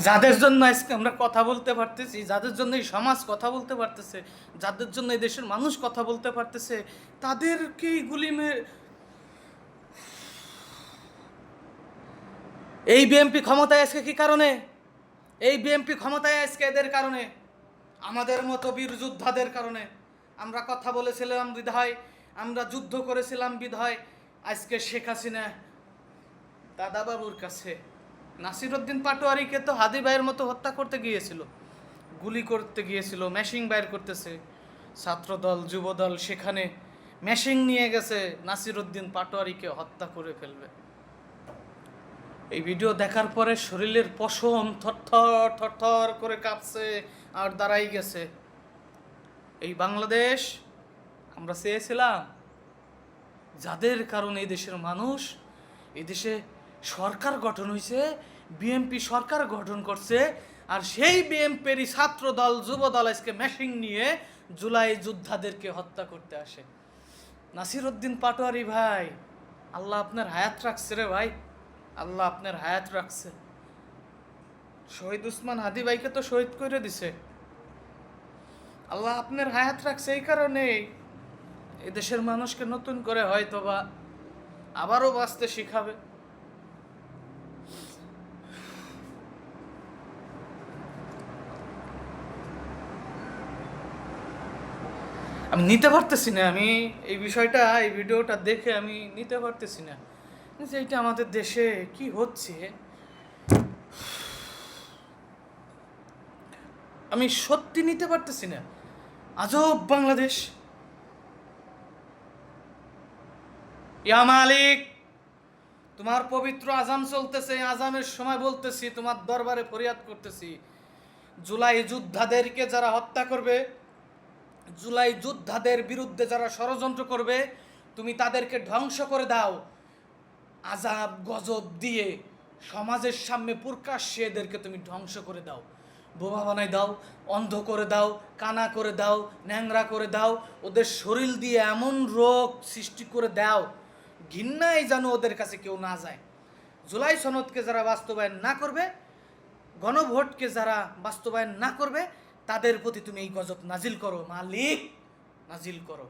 যাদের জন্য আজকে আমরা কথা বলতে পারতেছি, যাদের জন্য এই সমাজ কথা বলতে পারতেছে, যাদের জন্য এই দেশের মানুষ কথা বলতে পারতেছে, তাদেরকেই গুলি মেরে এই বিএনপি ক্ষমতায় আজকে কি কারণে? এই বিএনপি ক্ষমতায় আজকে এদের কারণে, আমাদের মতো বীর যোদ্ধাদের কারণে। আমরা কথা বলেছিলাম বিধায়, আমরা যুদ্ধ করেছিলাম বিধায় আজকে শেখ হাসিনা দাদাবাবুর কাছে। নাসিরউদ্দিন পাটোয়ারিকে তো হাদি ভাইয়ের মতো হত্যা করতে গিয়েছিল, গুলি করতে গিয়েছিল, মেশিং বাইর করতেছে ছাত্রদল যুবদল, সেখানে মেশিং নিয়ে গেছে, নাসিরউদ্দিন পাটোয়ারিকে হত্যা করে ফেলবে। এই ভিডিও দেখার পরে শরীরের পশম থরথর থরথর করে কাঁপছে আর দাঁড়াই গেছে। এই বাংলাদেশ আমরা চেয়েছিলাম, যাদের কারণে এই দেশের মানুষ, এই দেশে সরকার গঠন হয়েছে, বিএনপি সরকার গঠন করছে, আর সেই বিএনপিরই ছাত্র দল যুব দল আজকে মেশিন নিয়ে জুলাই যোদ্ধাদেরকে হত্যা করতে আসে। নাসিরউদ্দিন পাটোয়ারি ভাই, আল্লাহ আপনার হায়াত রাখছে রে ভাই, আল্লাহ আপনার হায়াত রাখছে। শহীদ উসমান হাদি ভাইকে তো শহীদ করে দিছে, আল্লাহ আপনার হায়াত রাখছে। এই কারণেই এই দেশের মানুষকে নতুন করে হয়তো বা আবারও বাঁচতে শিখাবে। আমি নিতে পারতেছি না, আমি এই বিষয়টা, এই ভিডিওটা দেখে আমি নিতে পারতেছি না যে এটা আমাদের দেশে কি হচ্ছে। আমি সত্যি নিতে পারতেছি না। আজব বাংলাদেশ। ইয়া মালিক, তোমার পবিত্র আজান চলতেছে, আজানের সময় বলতেছি, তোমার দরবারে ফরিয়াদ করতেছি, জুলাই যোদ্ধাদেরকে যারা হত্যা করবে, জুলাই যোদ্ধাদের বিরুদ্ধে যারা ষড়যন্ত্র করবে, তুমি তাদেরকে ধ্বংস করে দাও। আজাব গজব দিয়ে সমাজের সামনে প্রকাশ্যে এদেরকে তুমি ধ্বংস করে দাও, বোবা বানাই দাও, অন্ধ করে দাও, কানা করে দাও, ন্যাংরা করে দাও, ওদের শরীর দিয়ে এমন রোগ সৃষ্টি করে দাও, ঘৃণায় যেন ওদের কাছে কেউ না যায়। জুলাই সনদকে যারা বাস্তবায়ন না করবে, গণভোটকে যারা বাস্তবায়ন না করবে, তাদের প্রতি তুমি এই গজব নাজিল করো মালিক, নাজিল করো।